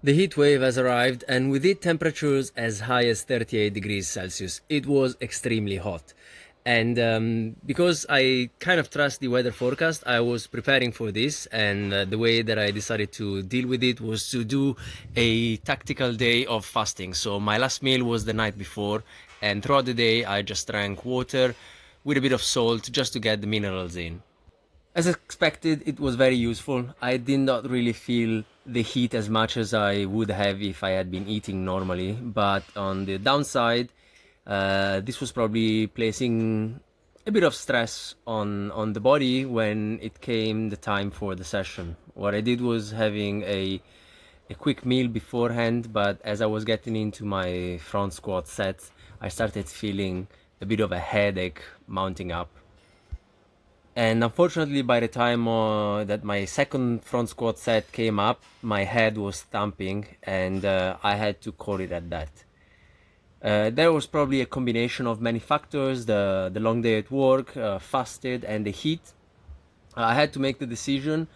The heat wave has arrived, and with it temperatures as high as 38 degrees Celsius. It was extremely hot. And because I kind of trust the weather forecast, I was preparing for this. And the way that I decided to deal with it was to do a tactical day of fasting. So my last meal was the night before, and throughout the day, I just drank water with a bit of salt just to get the minerals in. As expected, it was very useful. I did not really feel the heat as much as I would have if I had been eating normally, but on the downside, this was probably placing a bit of stress on the body when it came the time for the session. What I did was having a quick meal beforehand, but as I was getting into my front squat set, I started feeling a bit of a headache mounting up. And unfortunately, by the time that my second front squat set came up, my head was thumping, and I had to call it at that. There was probably a combination of many factors: the long day at work, fasted, and the heat. I had to make the decision,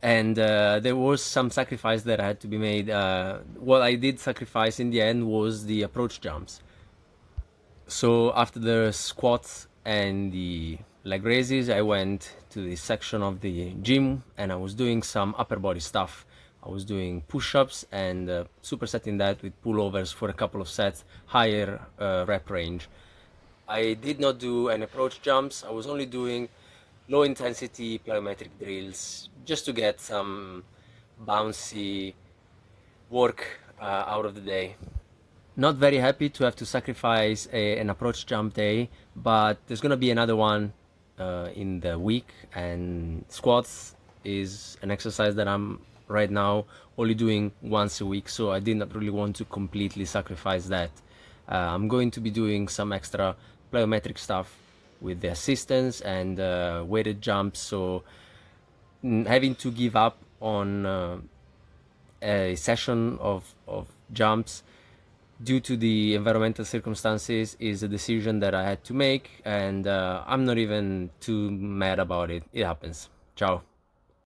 and there was some sacrifice that had to be made. What I did sacrifice in the end was the approach jumps. So after the squats and the leg raises, I went to the section of the gym and I was doing some upper body stuff. I was doing push-ups and supersetting that with pullovers for a couple of sets, higher rep range. I did not do any approach jumps. I was only doing low intensity plyometric drills just to get some bouncy work out of the day. Not very happy to have to sacrifice an approach jump day, but there's gonna be another one in the week, and squats is an exercise that I'm right now only doing once a week, so I did not really want to completely sacrifice that. I'm going to be doing some extra plyometric stuff with the assistance and weighted jumps, so having to give up on a session of jumps due to the environmental circumstances is a decision that I had to make, and I'm not even too mad about it. It happens. Ciao.